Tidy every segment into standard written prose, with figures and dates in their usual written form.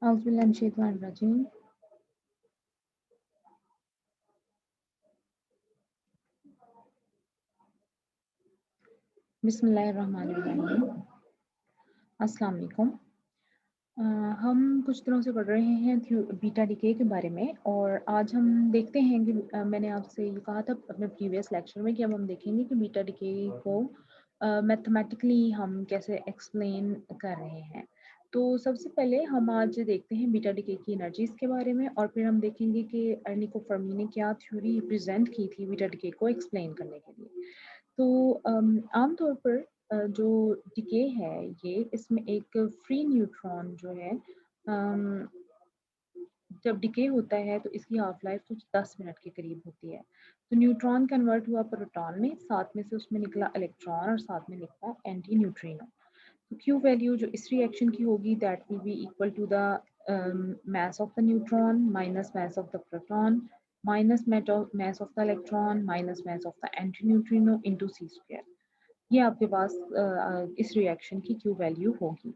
औज़ुबिल्लाहिमिनश्शैतानिर्रजीम। बिस्मिल्लाहिर्रहमानिर्रहीम। अस्सलाम वालेकुम। हम कुछ दिनों से पढ़ रहे हैं बीटा डिके के बारे में और आज हम देखते हैं कि मैंने आपसे ये कहा था अपने प्रीवियस लेक्चर में कि अब हम देखेंगे कि बीटा डिके को मैथमेटिकली हम कैसे एक्सप्लेन कर रहे हैं। तो सबसे पहले हम आज देखते हैं बीटा डिके की एनर्जीज के बारे में और फिर हम देखेंगे कि अर्निको फर्मी ने क्या थ्योरी प्रेजेंट की थी बीटा डिके को एक्सप्लेन करने के लिए। तो आमतौर पर जो डिके है ये इसमें एक फ्री न्यूट्रॉन जो है अम, जब डिके होता है तो इसकी हाफ लाइफ कुछ 10 मिनट के करीब होती है। तो न्यूट्रॉन कन्वर्ट हुआ प्रोटॉन में, साथ में से उसमें निकला इलेक्ट्रॉन और साथ में निकला एंटी न्यूट्रिनो। तो क्यू वैल्यू जो इस रिएक्शन की होगी that will be equal to the mass of the neutron minus mass of the proton minus mass of the electron minus mass of the antineutrino into c square। ये आपके पास इस reaction की Q value होगी।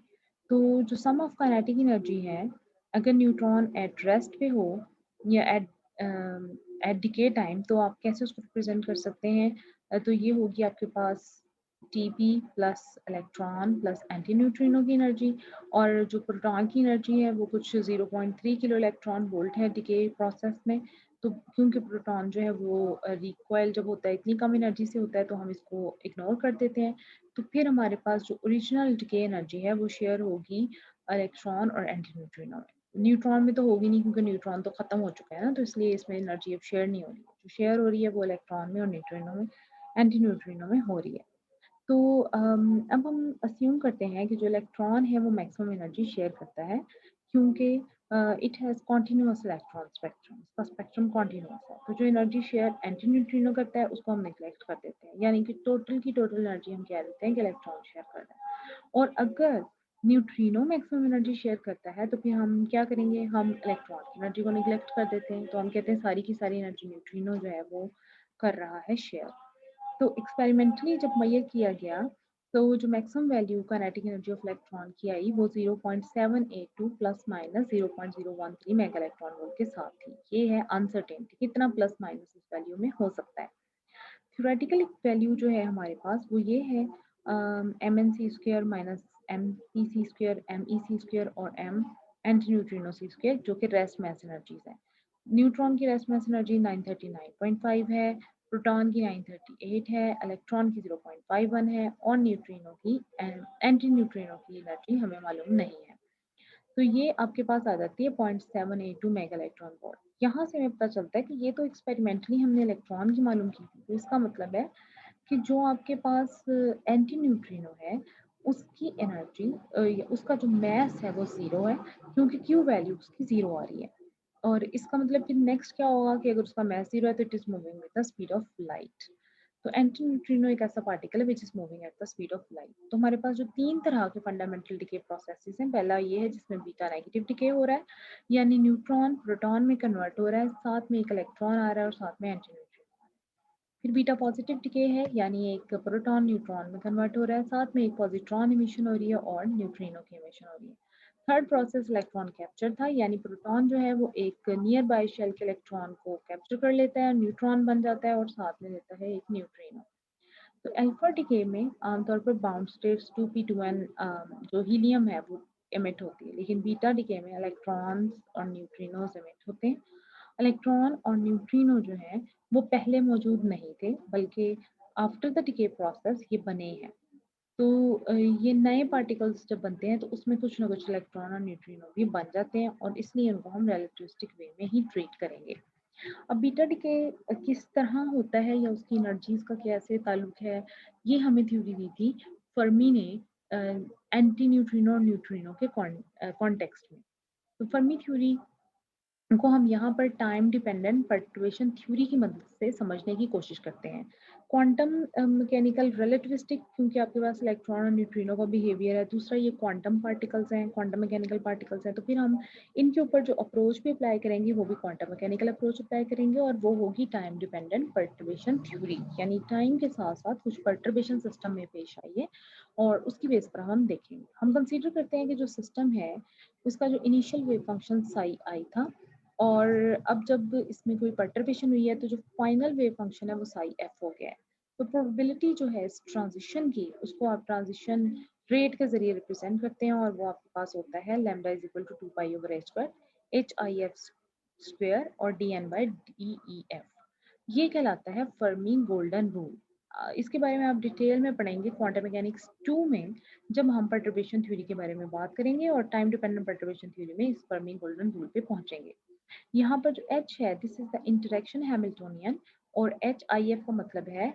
तो जो सम of kinetic energy है, अगर neutron at rest पे हो या एट एट डिके टाइम तो आप कैसे उसको रिप्रेजेंट कर सकते हैं? तो ये होगी आपके पास TP plus electron plus antineutrino की एनर्जी और जो प्रोटॉन की एनर्जी है वो कुछ 0.3 किलो इलेक्ट्रॉन वोल्ट है डिके प्रोसेस में। तो क्योंकि प्रोटॉन जो है वो रिकॉइल जब होता है इतनी कम एनर्जी से होता है तो हम इसको इग्नोर कर देते हैं। तो फिर हमारे पास जो ओरिजिनल डिके एनर्जी है वो शेयर होगी इलेक्ट्रॉन और एंटी न्यूट्रिनो में। न्यूट्रॉन में तो होगी नहीं क्योंकि न्यूट्रॉन तो खत्म हो चुका है ना, तो इसलिए इसमें एनर्जी अब शेयर नहीं हो रही। जो शेयर हो रही है वो इलेक्ट्रॉन में और न्यूट्रिनो में, एंटी न्यूट्रिनो में हो रही है। तो अब हम अस्यूम करते हैं कि जो इलेक्ट्रॉन है वो मैक्सिमम एनर्जी शेयर करता है क्योंकि it has continuous electron spectrum, इसका स्पेक्ट्रम कॉन्टिन्यूअस है। तो जो एनर्जी शेयर एंटी न्यूट्रिनो करता है उसको हम नेग्लेक्ट कर देते हैं, यानी कि टोटल की टोटल एनर्जी हम कह देते हैं कि इलेक्ट्रॉन शेयर कर रहा है। और अगर न्यूट्रिनो मैक्सिमम एनर्जी शेयर करता है तो फिर हम क्या करेंगे, हम इलेक्ट्रॉन की एनर्जी को निगलेक्ट कर देते हैं। तो हम कहते हैं सारी की सारी एनर्जी न्यूट्रिनो जो है वो कर रहा है शेयर। तो एक्सपेरिमेंटली जब मेजर किया गया तो जो maximum value kinetic energy of electron की आई वो 0.782 plus minus 0.013 mega electron volt के साथ थी। ये है अनसर्टेनिटी, कितना प्लस माइनस इस वैल्यू में हो सकता है। थ्योरेटिकल वैल्यू जो है हमारे पास वो ये है M N C square minus M P C square M E C square और M antineutrino C square, जो कि रेस्ट मास एनर्जीज है। न्यूट्रॉन की रेस्ट मास एनर्जी 939.5 है, प्रोटॉन की 938 है, इलेक्ट्रॉन की 0.51 है और न्यूट्रिनो की एंटी न्यूट्रिनो की एनर्जी हमें मालूम नहीं है। तो ये आपके पास आ जाती है 0.782 मेगा इलेक्ट्रॉन वोल्ट। यहाँ से हमें पता चलता है कि ये तो एक्सपेरिमेंटली हमने इलेक्ट्रॉन की मालूम की थी, तो इसका मतलब है कि जो आपके पास एंटी न्यूट्रिनो है उसकी एनर्जी उसका जो मैस है वो ज़ीरो है क्योंकि क्यू वैल्यू उसकी ज़ीरो आ रही है। और इसका मतलब फिर नेक्स्ट क्या होगा कि अगर उसका मैस ज़ीरो है तो it is moving with the speed of light. तो एंटी न्यूट्रिनो एक ऐसा पार्टिकल है which is moving at the speed of light. तो हमारे पास जो तीन तरह के फंडामेंटल डिके प्रोसेसेस हैं, पहला ये है जिसमें बीटा नेगेटिव डिके हो रहा है, यानी न्यूट्रॉन प्रोटॉन में कन्वर्ट हो रहा है, साथ में एक इलेक्ट्रॉन आ रहा है और साथ में एंटी न्यूट्रिनो। फिर बीटा पॉजिटिव डिके है, यानी एक प्रोटॉन न्यूट्रॉन में कन्वर्ट हो रहा है, साथ में एक पॉजिट्रॉन इमिशन हो रही है और न्यूट्रिनो की इमिशन हो रही है। थर्ड प्रोसेस इलेक्ट्रॉन कैप्चर था, यानी प्रोटॉन जो है वो एक नियर बाय शेल के इलेक्ट्रॉन को कैप्चर कर लेता है, न्यूट्रॉन बन जाता है और साथ में देता है एक न्यूट्रिनो। तो अल्फा डिके में आमतौर पर बाउंड स्टेट्स 2p2n जो हीलियम है वो एमिट होती है, लेकिन बीटा डिके में इलेक्ट्रॉन्स और न्यूट्रिनोज एमिट होते हैं। इलेक्ट्रॉन और न्यूट्रिनो जो है वो पहले मौजूद नहीं थे बल्कि आफ्टर द डिके प्रोसेस ये बने हैं। तो ये नए पार्टिकल्स जब बनते हैं तो उसमें कुछ ना कुछ इलेक्ट्रॉन और न्यूट्रिनो भी बन जाते हैं और इसलिए उनको हम रिलेटिविस्टिक वे में ही ट्रीट करेंगे। अब बीटा डिके किस तरह होता है या उसकी एनर्जीज का कैसे ताल्लुक है, ये हमें थ्योरी दी थी फर्मी ने एंटी न्यूट्रिनो और न्यूट्रिनो के कॉन्टेक्स्ट में। तो फर्मी थ्योरी को हम यहाँ पर टाइम डिपेंडेंट पर्टर्बेशन थ्योरी की मदद से समझने की कोशिश करते हैं। क्वांटम मैकेनिकल रिलेटिविस्टिक, क्योंकि आपके पास इलेक्ट्रॉन और न्यूट्रिनो का बिहेवियर है। दूसरा ये क्वांटम पार्टिकल्स हैं, क्वांटम मैकेनिकल पार्टिकल्स हैं, तो फिर हम इनके ऊपर जो अप्रोच भी अप्लाई करेंगे वो भी क्वांटम मैकेनिकल अप्रोच अप्लाई करेंगे, और वो होगी टाइम डिपेंडेंट पर्टर्बेशन थ्योरी, यानी टाइम के साथ साथ कुछ पर्टर्बेशन सिस्टम में पेश आई है और उसकी बेस पर हम देखेंगे। हम कंसीडर करते हैं कि जो सिस्टम है उसका जो इनिशियल वेव फंक्शन साई आई था, और अब जब इसमें कोई पर्टर्बेशन हुई है तो जो फाइनल वेव फंक्शन है वो साई एफ हो गया है। तो प्रोबेबिलिटी जो है इस ट्रांजिशन की, उसको आप ट्रांजिशन रेट के जरिए रिप्रेजेंट करते हैं, और वो आपके पास होता है लैम्डा इज इक्वल टू 2 पाई/h² HIF स्क्वायर और dN/DEF। ये कहलाता है फर्मी गोल्डन रूल। इसके बारे में आप डिटेल में पढ़ेंगे क्वांटम मैकेनिक्स 2 में, जब हम पर्टर्बेशन थ्योरी के बारे में बात करेंगे और टाइम डिपेंडेंट पर्टर्बेशन थ्योरी में इस फर्मी गोल्डन रूल पे पहुंचेंगे। यहाँ पर जो H है this is the interaction Hamiltonian, और HIF का मतलब है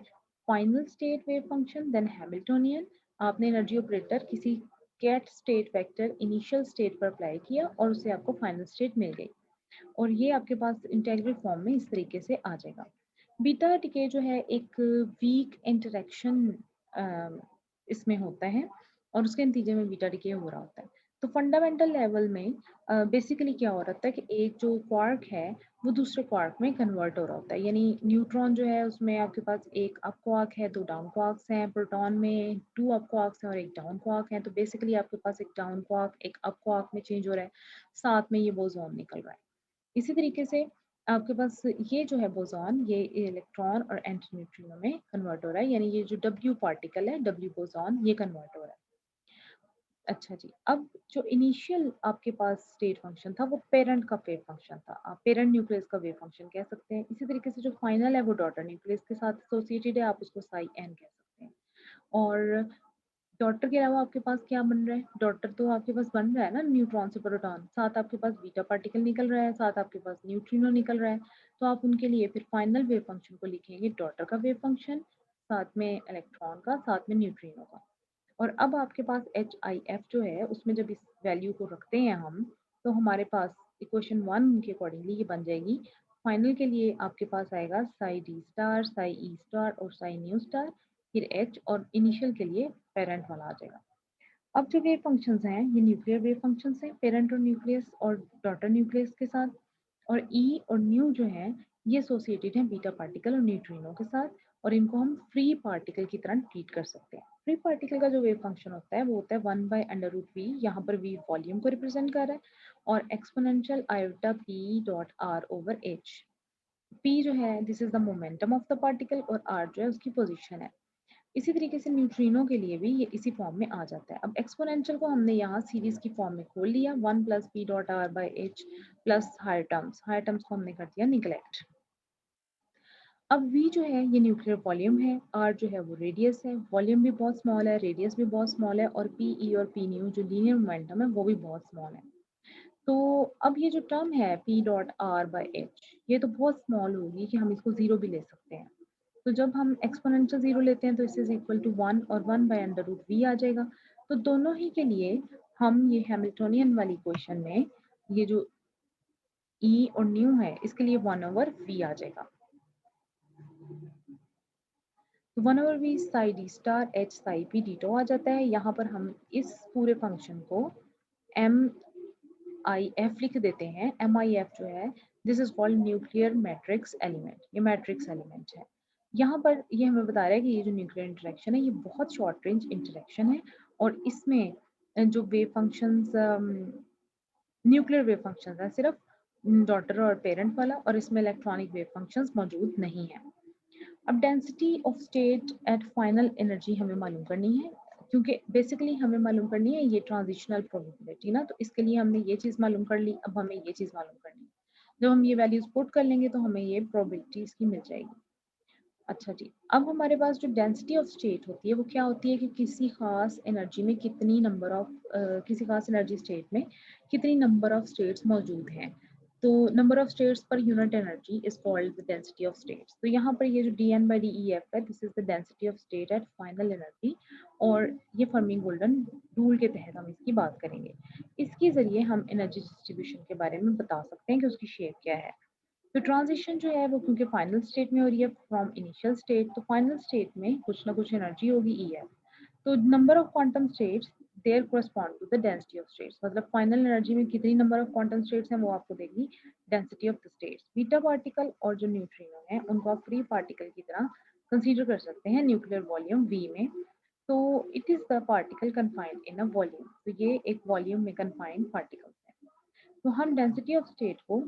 final state wave function then Hamiltonian. आपने एनर्जी ऑपरेटर किसी get state vector initial state पर अप्लाई किया और उससे आपको फाइनल स्टेट मिल गई, और ये आपके पास इंटेग्रल फॉर्म में इस तरीके से आ जाएगा। बीटा डिके जो है एक वीक इंटरेक्शन इसमें होता है, और उसके नतीजे में बीटा डिके हो रहा होता है। तो फंडामेंटल लेवल में बेसिकली क्या हो रहा होता है कि एक जो क्वार्क है वो दूसरे क्वार्क में कन्वर्ट हो रहा होता है, यानी न्यूट्रॉन जो है उसमें आपके पास एक अप क्वार्क है, दो डाउन क्वार्क्स हैं। प्रोटॉन में 2 अप क्वार्क्स हैं और एक डाउन क्वार्क है, तो बेसिकली आपके पास एक डाउन क्वार्क एक अप क्वार्क में चेंज हो रहा है, साथ में ये बोसॉन निकल रहा है। इसी तरीके से आपके पास ये जो है बोसॉन, ये इलेक्ट्रॉन और एंटी न्यूट्रिनो में कन्वर्ट हो रहा है, यानी ये जो W पार्टिकल है, W बोसॉन, ये कन्वर्ट हो रहा है। अच्छा जी, अब जो इनिशियल आपके पास स्टेट फंक्शन था वो पेरेंट का वेव फंक्शन था, आप पेरेंट न्यूक्लियस का वेव फंक्शन कह सकते हैं। इसी तरीके से जो फाइनल है वो डॉटर न्यूक्लियस के साथ एसोसिएटेड है, आप उसको साई एन कह सकते हैं। और डॉटर के अलावा आपके पास क्या बन रहा है? डॉटर तो आपके पास बन रहा है ना न्यूट्रॉन से प्रोटॉन, साथ आपके पास बीटा पार्टिकल निकल रहा है, साथ आपके पास न्यूट्रिनो निकल रहा है। तो आप उनके लिए फिर फाइनल वेव फंक्शन को लिखेंगे डॉटर का वेव फंक्शन, साथ में इलेक्ट्रॉन का, साथ में न्यूट्रिनो का। और अब आपके पास HIF जो है उसमें जब इस वैल्यू को रखते हैं हम, तो हमारे पास इक्वेशन 1 के अकॉर्डिंगली ये बन जाएगी। फाइनल के लिए आपके पास आएगा साई डी स्टार, साई ई स्टार और साई न्यू स्टार, फिर H, और इनिशियल के लिए पेरेंट वाला आ जाएगा। अब जो वेव फंक्शंस हैं ये न्यूक्लियर वेव फंक्शंस हैं, पेरेंट और न्यूक्लियस और डॉटर न्यूक्लियस के साथ। और ई और न्यू जो है ये एसोसिएटेड हैं बीटा पार्टिकल और न्यूट्रिनो के साथ, और इनको हम फ्री पार्टिकल की तरह ट्रीट कर सकते हैं। फ्री पार्टिकल का जो वेव फंक्शन होता है वो होता है 1/√v, यहाँ पर v वॉल्यूम को रिप्रेजेंट कर रहा है, और एक्सपोनेंशियल आयोटा p.r/h। p जो है this is the momentum of the particle, और r जो है उसकी पोजीशन है। इसी तरीके से न्यूट्रिनो के लिए भी ये इसी फॉर्म में आ जाता है। अब एक्सपोनेंशियल को हमने यहाँ सीरीज की फॉर्म में खोल लिया, 1 + p.r/h प्लस हायर टर्म्स को हमने कर दिया निगलेक्ट। अब v जो है ये न्यूक्लियर वॉल्यूम है, r जो है वो रेडियस है, वॉल्यूम भी बहुत स्मॉल है, रेडियस भी बहुत स्मॉल है, और p e और p न्यू जो लीनियर मोमेंटम है वो भी बहुत स्मॉल है। तो अब ये जो टर्म है p.r/h, ये तो बहुत स्मॉल होगी कि हम इसको जीरो भी ले सकते हैं। तो जब हम एक्सपोनेंशियल जीरो लेते हैं तो इस इज इक्वल टू 1, और 1/√v आ जाएगा। तो दोनों ही के लिए हम ये हैमिल्टोनियन वाली इक्वेशन में ये जो e और न्यू है इसके लिए 1/v आ जाएगा। तो 1/v psi D star h psi p डीटो आ जाता है। यहाँ पर हम इस पूरे फंक्शन को m आई एफ लिख देते हैं। एम आई एफ जो है this is called nuclear matrix element, ये मैट्रिक्स एलिमेंट है। यहाँ पर ये हमें बता रहा है कि ये जो न्यूक्लियर इंटरेक्शन है ये बहुत शॉर्ट रेंज इंटरेक्शन है, और इसमें जो wave functions nuclear wave functions है सिर्फ डॉटर और पेरेंट वाला, और इसमें इलेक्ट्रॉनिक वेव फंक्शंस मौजूद नहीं है। अब density of state at final energy हमें मालूम करनी है, क्योंकि बेसिकली हमें मालूम करनी है ये ट्रांजिशनल प्रोबेबिलिटी ना, तो इसके लिए हमने ये चीज़ मालूम कर ली, अब हमें ये चीज़ मालूम करनी है। जब हम ये वैल्यूज पुट कर लेंगे तो हमें ये प्रोबेबिलिटी इसकी मिल जाएगी। अच्छा जी, अब हमारे पास जो डेंसिटी ऑफ स्टेट होती है वो क्या होती है कि किसी खास एनर्जी में कितनी नंबर ऑफ किसी खास एनर्जी स्टेट में कितनी नंबर ऑफ स्टेट्स मौजूद हैं। तो number of states per unit energy is called the density of states. तो यहाँ पर ये जो dN/dEF है this is the density of state at final energy, और ये फर्मी गोल्डन रूल के तहत हम इसकी बात करेंगे। इसके ज़रिए हम एनर्जी डिस्ट्रीब्यूशन के बारे में बता सकते हैं कि उसकी शेप क्या है। तो ट्रांज़िशन जो है वो क्योंकि फाइनल स्टेट में हो रही है फ्रॉम इनिशियल स्टेट, तो फाइनल स्टेट में कुछ ना कुछ एनर्जी होगी EF। तो number of quantum states there correspond to the density of states, मतलब फाइनल एनर्जी में कितनी नंबर ऑफ क्वांटम स्टेट्स हैं वो आपको देगी density of the states. Beta particle और जो न्यूट्रिनो है उनको आप फ्री पार्टिकल की तरह कंसीडर कर सकते हैं न्यूक्लियर वॉल्यूम V में। तो it is the particle confined in a volume, तो ये एक वॉल्यूम में कन्फाइंड पार्टिकल्स है। तो हम डेंसिटी ऑफ स्टेट को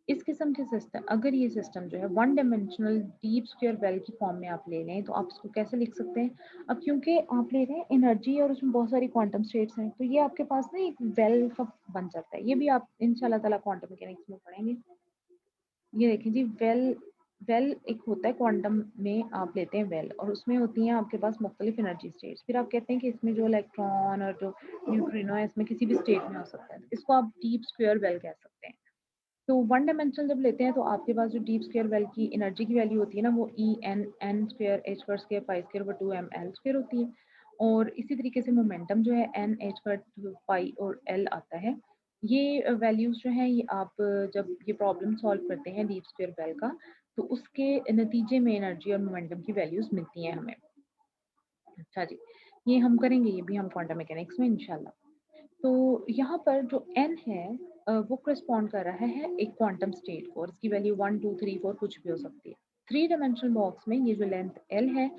इस किस्म के सिस्टम, अगर ये सिस्टम जो है one dimensional deep square well की फॉर्म में आप ले लें तो आप इसको कैसे लिख सकते हैं? अब क्योंकि आप ले रहे हैं एनर्जी और उसमें बहुत सारी क्वांटम स्टेट्स हैं, तो ये आपके पास ना एक वेल का बन जाता है। ये भी आप इंशाल्लाह ताला क्वांटम मैकेनिक्स में पढ़ेंगे। ये देखें जी, वेल वेल एक होता है क्वांटम में, आप लेते हैं वेल और उसमें होती हैं आपके पास मुख्तलिफ एनर्जी स्टेट्स। फिर आप कहते हैं कि इसमें जो इलेक्ट्रॉन और जो न्यूट्रिनो है इसमें किसी भी स्टेट में हो सकता है, इसको आप डीप स्क्वायर वेल कह सकते हैं। तो वन डायमेंशनल जब लेते हैं तो आपके पास जो डीप स्क्वायर वेल की एनर्जी की वैल्यू होती है ना वो E n square h square square pi square over 2 ml square होती है। और इसी तरीके से मोमेंटम जो है n h स्क्वायर पाई और l आता है। ये वैल्यूज जो हैं ये आप जब ये प्रॉब्लम सॉल्व करते हैं डीप स्क्वायर वेल का, तो उसके नतीजे में एनर्जी और मोमेंटम की वैल्यूज मिलती हैं हमें। अच्छा जी, ये हम करेंगे, ये भी हम क्वांटम मैकेनिक्स में इंशाल्लाह। तो यहाँ पर जो n है वो करस्पॉन्ड कर रहा है एक क्वांटम स्टेट को, और इसकी वैल्यू 1 2 3 4 कुछ भी हो सकती है। थ्री डायमेंशनल बॉक्स में ये जो लेंथ L है,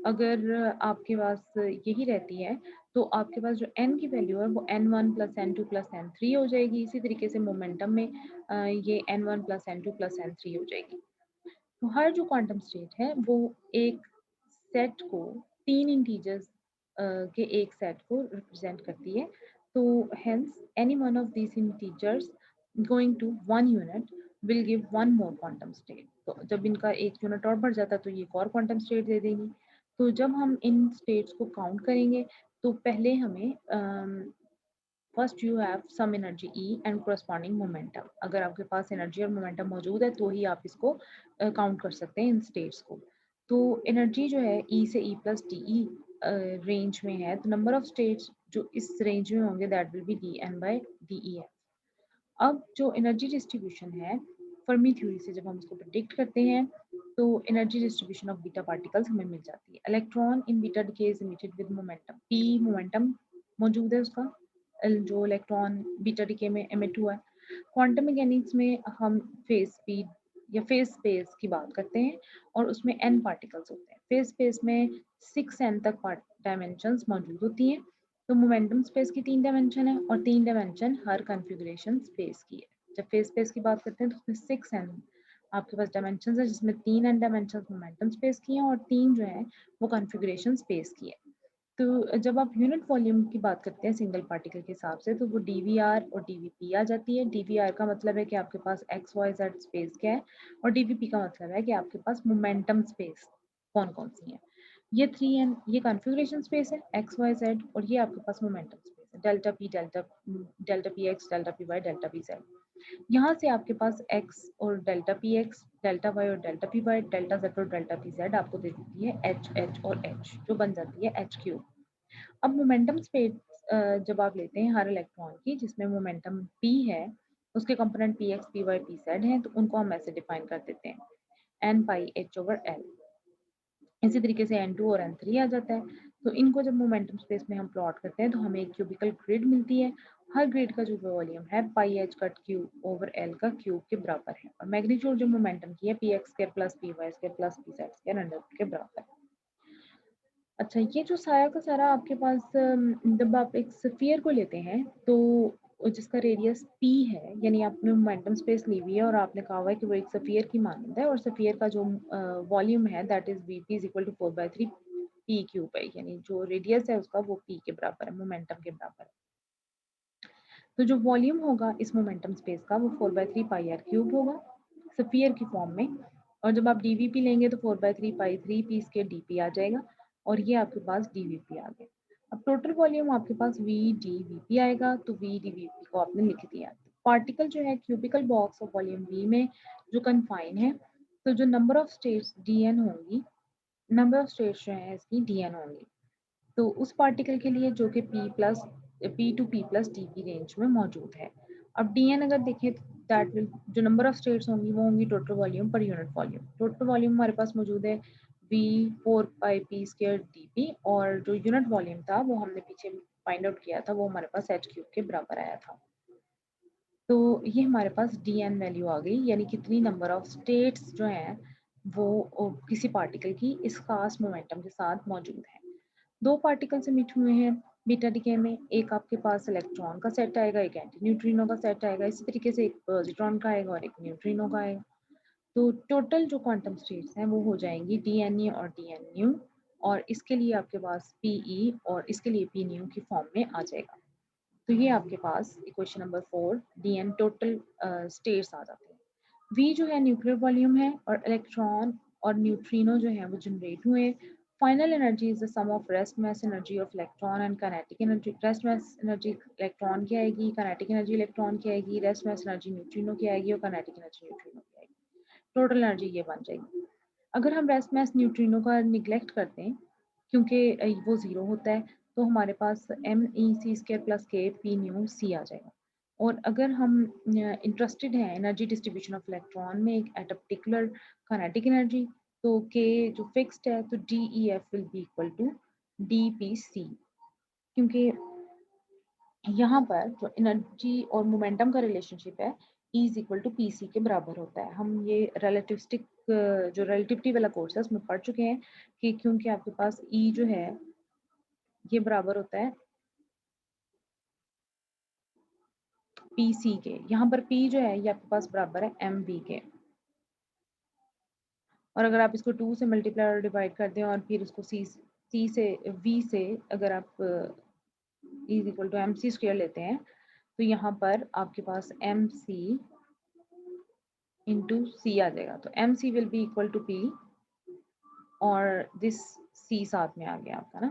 अगर आपके पास यही रहती है तो आपके पास जो n की वैल्यू है वो n1 plus n2 plus n3 हो जाएगी। इसी तरीके से मोमेंटम में ये n1 plus n2 plus n3 हो जाएगी। तो हर जो क्वांटम स्टेट है वो एक सेट को, तीन इंटीजर्स के एक सेट को रिप्रेजेंट करती है। तो hence any one of these integers going to one unit will give one more quantum state. तो जब इनका एक यूनिट और बढ़ जाता है तो ये एक और क्वांटम स्टेट दे देगी। तो जब हम इन स्टेट्स को काउंट करेंगे तो पहले हमें first you have some energy E and corresponding momentum. अगर आपके पास एनर्जी और मोमेंटम मौजूद है तो ही आप इसको काउंट कर सकते हैं इन स्टेट्स को। तो एनर्जी जो है E से E plus D E range में है, तो नंबर ऑफ स्टेट्स जो इस रेंज में होंगे दैट विल बी Dn/DEF। अब जो एनर्जी डिस्ट्रीब्यूशन है फर्मी थ्योरी से जब हम इसको प्रिडिक्ट करते हैं तो energy distribution of beta particles हमें मिल जाती है। Electron in beta decay is emitted with momentum p, momentum मौजूद है उसका, जो इलेक्ट्रॉन बीटा डिके में एमिट हुआ है। क्वांटम मैकेनिक्स में हम फेज स्पीड या फेज स्पेस की बात करते हैं और उसमें n पार्टिकल्स होते हैं। फेज स्पेस में 6n तक डायमेंशंस मौजूद होती हैं। तो मोमेंटम स्पेस की 3 डायमेंशन है और 3 डायमेंशन हर कॉन्फ़िगरेशन स्पेस की है। जब फेज स्पेस की बात करते हैं तो उसमें 6n आपके पास डायमेंशन है, जिसमें 3n डायमेंशन मोमेंटम स्पेस की हैं और 3 जो है वो कॉन्फ़िगरेशन स्पेस की है। तो जब आप यूनिट वॉल्यूम की बात करते हैं सिंगल पार्टिकल के हिसाब से तो वो DVR और DVP आ जाती है। DVR का मतलब है कि आपके पास x y z स्पेस क्या है और DVP का मतलब है कि आपके पास मोमेंटम स्पेस कौन कौन सी है। ये 3n ये कॉन्फ़िगरेशन स्पेस है x y z, और ये आपके पास मोमेंटम स्पेस है delta p delta px delta py delta pz। यहाँ से आपके पास x और डेल्टा px डेल्टा y और डेल्टा py डेल्टा z और डेल्टा pz आपको दे देती है h और h, जो बन जाती है h क्यूब। अब मोमेंटम स्पेस जब आप लेते हैं हर इलेक्ट्रॉन की जिसमें मोमेंटम p है, उसके कंपोनेंट px py pz हैं, तो उनको हम ऐसे डिफाइन कर देते हैं n pi h over l। इसी तरीके से n2 और n3 आ जाता है। तो इनको जब मोमेंटम स्पेस में हम प्लॉट करते हैं तो हमें एक क्यूबिकल ग्रिड मिलती है। हर ग्रिड का जो वॉल्यूम है pi H cut cube over L का क्यूब के बराबर है, और मैग्नीट्यूड जो मोमेंटम की है P X square plus P Y square plus P Z square under root के बराबर है। अच्छा, ये जो सारा का सारा आपके पास जब आप एक स्फीयर को लेते हैं तो जिसका रेडियस p है, यानी आपने मोमेंटम स्पेस ली हुई है और आपने कहा हुआ है कि वो एक स्फीयर की मानंद है, और स्फीयर का जो वॉल्यूम है that is vp is equal to 4/3 p cube है, यानी जो रेडियस है उसका वो p के बराबर है, मोमेंटम के बराबर है। तो जो वॉल्यूम होगा इस मोमेंटम स्पेस का वो 4/3 पाई आर क्यूब होगा स्फीयर की फॉर्म में, और जब आप dvp लेंगे तो 4/3 पाई 3 p स्क्वायर dp आ जाएगा, और ये आपके पास dvp आ गया। अब टोटल वॉल्यूम आपके पास v dvp आएगा, तो v dvp को आपने लिख दिया। पार्टिकल जो है cubical box of volume v में जो कन्फाइन है, तो जो नंबर ऑफ स्टेट्स dn होंगी, नंबर ऑफ स्टेट्स जो है इसकी dn होंगी। तो उस पार्टिकल के लिए जो कि p plus P to P plus D की रेंज में मौजूद है। अब डी एन अगर देखें दैट विल, जो नंबर ऑफ स्टेट्स होंगी वो होंगी टोटल वॉल्यूम पर यूनिट वॉल्यूम। टोटल वॉल्यूम हमारे पास मौजूद है V 4 pi P square D P, और जो यूनिट वॉल्यूम था वो हमने पीछे फाइंड आउट किया था, वो हमारे पास एच क्यूब के बराबर आया था। तो ये हमारे पास डी एन वैल्यू आ गई, यानी कितनी नंबर ऑफ स्टेट्स जो हैं वो किसी पार्टिकल की इस खास मोमेंटम के साथ मौजूद है। दो पार्टिकल से मिट हुए हैं बीटा डिके में, एक आपके पास इलेक्ट्रॉन का सेट आएगा, एक एंटी न्यूट्रिनो का सेट आएगा, इसी तरीके से एक पॉजिट्रॉन का आएगा और एक न्यूट्रिनो का आएगा। तो टोटल जो क्वांटम स्टेट्स हैं वो हो जाएंगी डी एन ए और डी एन न्यू, और इसके लिए आपके पास पी ई और इसके लिए पी न्यू की फॉर्म में आ जाएगा। तो ये आपके पास equation number 4 D N total states आ जाते हैं। वी जो है न्यूक्लियर वॉल्यूम है, और इलेक्ट्रॉन और न्यूट्रिनो जो है वो जनरेट हुए। Final energy is the sum of rest mass energy of electron and kinetic energy. Rest mass energy electron की आएगी, काइनेटिक एनर्जी इलेक्ट्रॉन की आएगी, रेस्ट मास एनर्जी न्यूट्रिनो की आएगी और काइनेटिक एनर्जी न्यूट्रिनो की आएगी। टोटल एनर्जी ये बन जाएगी। अगर हम रेस्ट मास न्यूट्रिनो का निगलेक्ट करते हैं क्योंकि वो ज़ीरो होता है, तो हमारे पास M E C square plus के पी न्यू सी आ जाएगा। और अगर हम इंटरेस्टेड हैं एनर्जी डिस्ट्रीब्यूशन ऑफ इलेक्ट्रॉन में एक at a particular kinetic energy, तो के जो फिक्स्ड है तो D E F will be equal to D P C, क्योंकि यहाँ पर जो एनर्जी और मोमेंटम का रिलेशनशिप है E is equal to P C के बराबर होता है। हम ये रिलेटिविस्टिक जो रिलेटिविटी वाला कोर्स है उसमें पढ़ चुके हैं कि क्योंकि आपके पास E जो है ये बराबर होता है पी सी के। यहाँ पर P जो है ये आपके पास बराबर है एम वी के, और अगर आप इसको 2 से मल्टीप्लाई और डिवाइड कर दें और फिर उसको सी से V से अगर आप E is equal to M C square लेते हैं, तो यहाँ पर आपके पास एम सी इंटू सी आ जाएगा। तो M C will be equal to P, और दिस सी साथ में आ गया आपका ना,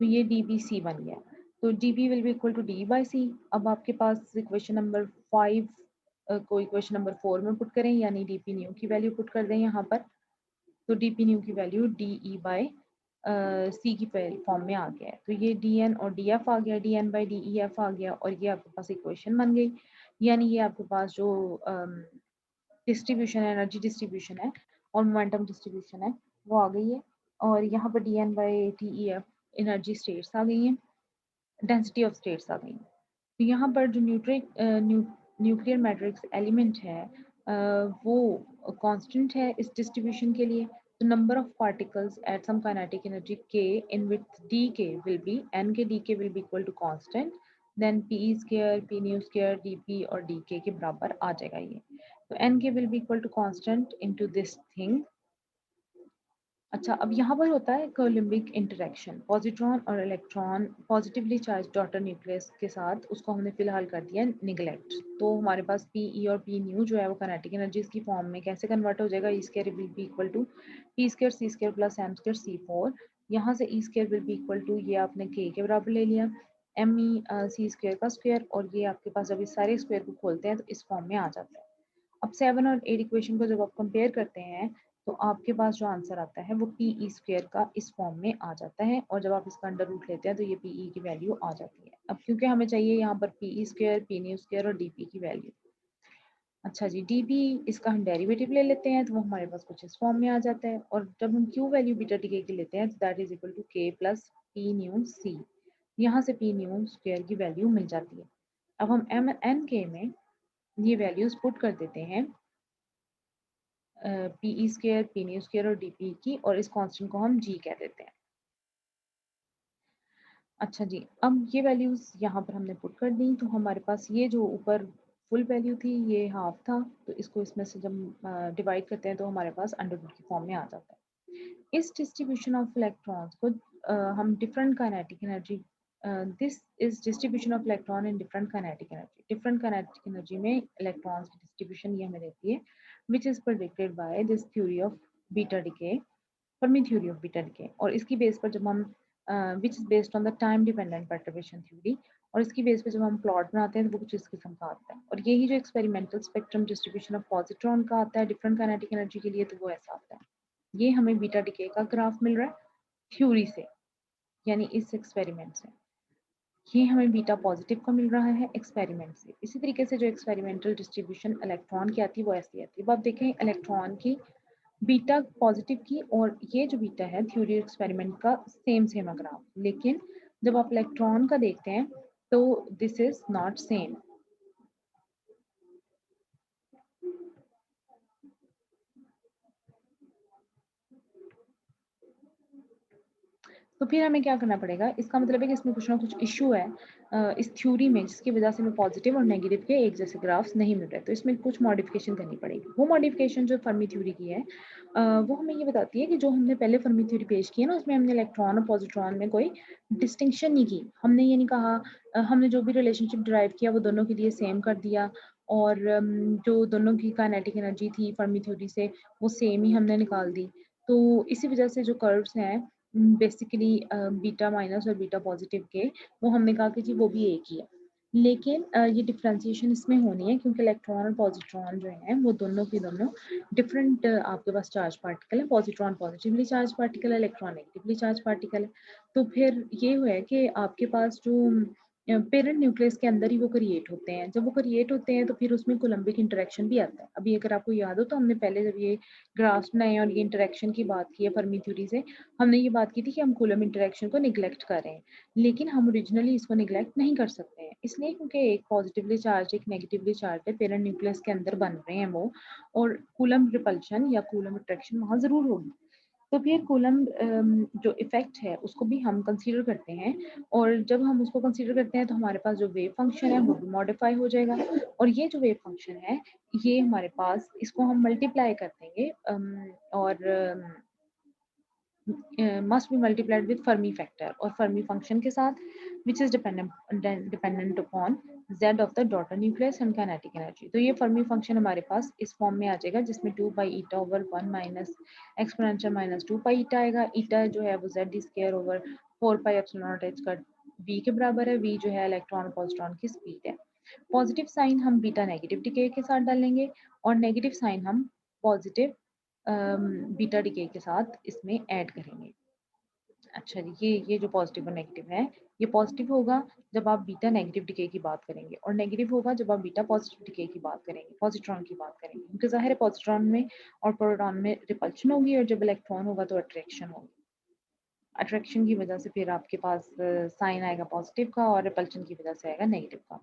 तो ये डी बी सी बन गया। तो D B will be equal to D by C. अब आपके पास इक्वेशन नंबर 5 को इक्वेशन नंबर 4 में पुट करें, यानी डी पी न्यू की वैल्यू पुट कर दें यहाँ पर, तो डी पी न्यू की value D E by C की फॉर्म में आ गया है। तो ये डी एन और डी एफ आ गया, D N by D E F आ गया, और ये आपके पास इक्वेशन बन गई। यानी ये आपके पास जो डिस्ट्रीब्यूशन है, एनर्जी डिस्ट्रीब्यूशन है और मोमेंटम डिस्ट्रीब्यूशन है वो आ गई है। और यहाँ पर D N by T E F energy states आ गई हैं, डेंसिटी ऑफ स्टेट्स आ गई हैं। तो यहाँ पर जो न्यूक्लियर मैट्रिक्स एलिमेंट है वो कांस्टेंट है इस डिस्ट्रीब्यूशन के लिए। तो number of particles at some kinetic energy k in which D K will be n K D K will be equal to constant, then P square P nu square D P और D K बराबर आ जाएगा ये। तो n K will be equal to constant into this thing. अच्छा, अब यहाँ पर होता है कोलिम्बिक इंटरेक्शन, पॉजिट्रॉन और electron positively charge daughter nucleus के साथ, उसको हमने फिलहाल कर दिया निगलेक्ट। तो हमारे पास पी ई और पी न्यू जो है वो काइनेटिक एनर्जीज की फॉर्म में कैसे कन्वर्ट हो जाएगा, E square will be equal to P square C square plus M square C four. यहाँ से E square will be equal to ये आपने के बराबर ले लिया एम ई सी स्क्वायर का स्क्वायर, और ये आपके पास जब इस सारे स्क्वायर को खोलते हैं तो इस फॉर्म में आ जाता है। अब 7 और 8 इक्वेशन को जब आप कंपेयर करते हैं तो आपके पास जो आंसर आता है वो पी ई स्क्वेयर का इस फॉर्म में आ जाता है, और जब आप इसका अंडर रूट लेते हैं तो ये पी ई की वैल्यू आ जाती है। अब क्योंकि हमें चाहिए यहाँ पर P E square P new square और डी पी की वैल्यू। अच्छा जी, डी बी इसका हम डेरिवेटिव ले लेते हैं तो वो हमारे पास कुछ इस फॉर्म में आ जाता है, और जब हम क्यू वैल्यू बीटा डी के की लेते हैं तो दैट इज इक्वल टू के प्लस पी न्यू सी। यहाँ से पी न्यू स्क्वेयर की वैल्यू मिल जाती है। अब हम एम एन के में ये वैल्यूज पुट कर देते हैं P E square P new square और डी पी की, और इस कांस्टेंट को हम जी कह देते हैं। अच्छा जी, अब ये वैल्यूज यहाँ पर हमने पुट कर दी, तो हमारे पास ये जो ऊपर फुल वैल्यू थी ये हाफ था, तो इसको इसमें से जब डिवाइड करते हैं तो हमारे पास अंडर रूट की फॉर्म में आ जाता है। इस डिस्ट्रीब्यूशन ऑफ इलेक्ट्रॉन्स को हम different kinetic energy, this is distribution of electron in different kinetic energy. Different kinetic energy में इलेक्ट्रॉन्स की डिस्ट्रीब्यूशन ये हमें देती है, which is predicted by this theory of beta decay, Fermi theory of beta decay. और इसकी base पर जब हम which is based on the time dependent perturbation theory, और इसकी बेस पे जब हम प्लॉट बनाते हैं तो वो कुछ इस किस्म का आता है। और यही जो experimental spectrum distribution of positron का आता है डिफरेंट काइनेटिक एनर्जी के लिए, तो वो ऐसा आता है। ये हमें बीटा डिके का ग्राफ मिल रहा है थ्योरी से, यानी इस एक्सपेरिमेंट से। ये हमें बीटा पॉजिटिव का मिल रहा है एक्सपेरिमेंट से। इसी तरीके से जो एक्सपेरिमेंटल डिस्ट्रीब्यूशन इलेक्ट्रॉन की आती है वो ऐसी आती है। अब आप देखें इलेक्ट्रॉन की बीटा पॉजिटिव की और ये जो बीटा है थ्योरी एक्सपेरिमेंट का सेम सेम है ग्राफ, लेकिन जब आप इलेक्ट्रॉन का देखते हैं तो दिस इज नॉट सेम। तो फिर हमें क्या करना पड़ेगा, इसका मतलब है कि इसमें कुछ ना कुछ इशू है इस थ्योरी में, जिसकी वजह से हमें पॉजिटिव और नेगेटिव के एक जैसे ग्राफ्स नहीं मिल रहे। तो इसमें कुछ मॉडिफिकेशन करनी पड़ेगी। वो मॉडिफिकेशन जो फर्मी थ्योरी की है वो हमें ये बताती है कि जो हमने पहले फर्मी थ्योरी पेश की है ना, उसमें हमने इलेक्ट्रॉन और पॉजिट्रॉन में कोई डिस्टिंक्शन नहीं की। हमने ये नहीं कहा हमने जो भी रिलेशनशिप डिराइव किया वो दोनों के लिए सेम कर दिया, और जो दोनों की काइनेटिक एनर्जी थी फर्मी थ्योरी से वो सेम ही हमने निकाल दी। तो इसी वजह से जो कर्व्स हैं बेसिकली बीटा माइनस और बीटा पॉजिटिव के, वो हमने कहा कि जी वो भी एक ही है। लेकिन ये डिफ्रेंसिएशन इसमें होनी है क्योंकि इलेक्ट्रॉन और पॉजिट्रॉन जो हैं वो दोनों के दोनों डिफरेंट आपके पास चार्ज पार्टिकल है। पॉजिट्रॉन पॉजिटिवली चार्ज पार्टिकल है, इलेक्ट्रॉन नेगेटिवली चार्ज पार्टिकल है। तो फिर ये हुआ है कि आपके पास जो पेरेंट न्यूक्लियस के अंदर ही वो क्रिएट होते हैं। जब वो क्रिएट होते हैं तो फिर उसमें कोलम्बिक इंटरेक्शन भी आता है। अभी अगर आपको याद हो तो हमने पहले जब ये ग्राफ्स बनाए और ये इंटरेक्शन की बात की है फर्मी थ्योरी से, हमने ये बात की थी कि हम कूलम इंटरेक्शन को निगलेक्ट कर रहे हैं, लेकिन हम ओरिजिनली इसको निगलेक्ट नहीं कर सकते हैं। इसलिए क्योंकि एक पॉजिटिवली चार्ज एक नेगेटिवली चार्ज है, पेरेंट न्यूक्लियस के अंदर बन रहे हैं वो, और कूलम रिपल्शन या कूलम अट्रैक्शन वहाँ ज़रूर होगी। तो फिर कूलम जो इफेक्ट है उसको भी हम कंसीडर करते हैं, और जब हम उसको कंसीडर करते हैं तो हमारे पास जो वेव फंक्शन है वो भी मॉडिफाई हो जाएगा। और ये जो वेव फंक्शन है ये हमारे पास, इसको हम मल्टीप्लाई कर देंगे और must be multiplied with Fermi factor और फर्मी फंक्शन के साथ, which is dependent upon z of the daughter nucleus and kinetic energy. तो ये फर्मी फंक्शन हमारे पास इस फॉर्म में आ जाएगा जिसमें 2 पाई ईटा ओवर 1 माइनस एक्सपोनेंशियल माइनस 2 पाई ईटा आएगा। ईटा जो है वो z square over 4 pi epsilon not h का v के बराबर है। v जो है इलेक्ट्रॉन पॉजिट्रॉन की स्पीड है। पॉजिटिव साइन हम बीटा नेगेटिव डिके के साथ डालेंगे और नेगेटिव साइन हम पॉजिटिव बीटा डिके के साथ इसमें ऐड करेंगे। अच्छा जी, ये जो पॉजिटिव और नेगेटिव है, ये पॉजिटिव होगा जब आप बीटा नेगेटिव डिके की बात करेंगे, और नेगेटिव होगा जब आप बीटा पॉजिटिव डिके की बात करेंगे, पॉजिट्रॉन की बात करेंगे। क्योंकि ज़ाहिर है पॉजिट्रॉन में और प्रोटॉन में रिपल्शन होगी, और जब इलेक्ट्रॉन होगा तो अट्रैक्शन होगी। अट्रैक्शन की वजह से फिर आपके पास साइन आएगा पॉजिटिव का, और रिपल्शन की वजह से आएगा नेगेटिव का।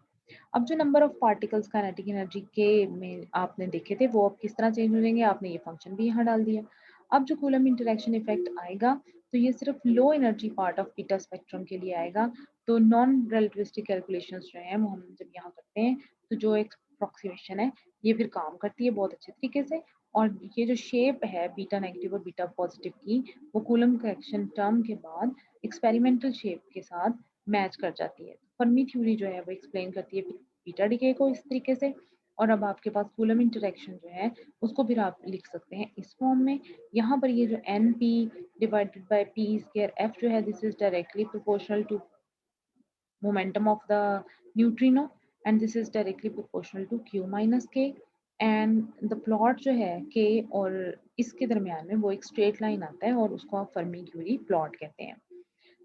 अब जो number of particles kinetic energy के में आपने देखे थे वो अब किस तरह चेंज हो जाएंगे, आपने ये फंक्शन भी यहाँ डाल दिया। अब जो कूलम इंटरेक्शन इफेक्ट आएगा तो ये सिर्फ low energy part of beta spectrum के लिए आएगा। तो नॉन रिलेटिविस्टिक कैलकुलेशंस जो हैं वो हम जब यहाँ करते हैं तो जो एक अप्रोक्सीमेशन है ये फिर काम करती है बहुत अच्छे तरीके से। और ये जो शेप है बीटा नेगेटिव और बीटा पॉजिटिव की, वो कूलम करेक्शन टर्म के बाद एक्सपेरिमेंटल शेप के साथ मैच कर जाती है। फर्मी थ्योरी जो है वो एक्सप्लेन करती है बीटा डिके को इस तरीके से। और अब आपके पास कूलम इंटरेक्शन जो है उसको फिर आप लिख सकते हैं इस फॉर्म में। यहाँ पर ये जो N P divided by P square F जो है this is directly proportional to momentum of the neutrino, and this is directly proportional to q minus k। and the plot जो है k और इसके दरमियान में वो एक स्ट्रेट लाइन आता है और उसको आप फर्मी थ्योरी प्लॉट कहते हैं।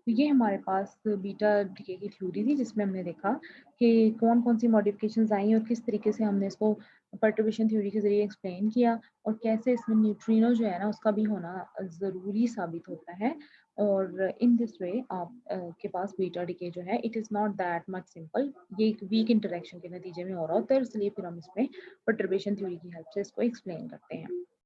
तो ये हमारे पास बीटा डीके की थ्योरी थी जिसमें हमने देखा कि कौन कौन सी मॉडिफिकेशंस आई और किस तरीके से हमने इसको पर्टर्बेशन थ्योरी के जरिए एक्सप्लेन किया, और कैसे इसमें न्यूट्रिनो जो है ना उसका भी होना ज़रूरी साबित होता है। और इन दिस वे आप के पास बीटा डीके जो है it is not that much simple, ये एक वीक इंटरेक्शन के नतीजे में हो रहा होता है, इसलिए फिर हम इसमें पर्टर्बेशन थ्योरी की हेल्प से इसको एक्सप्लेन करते हैं।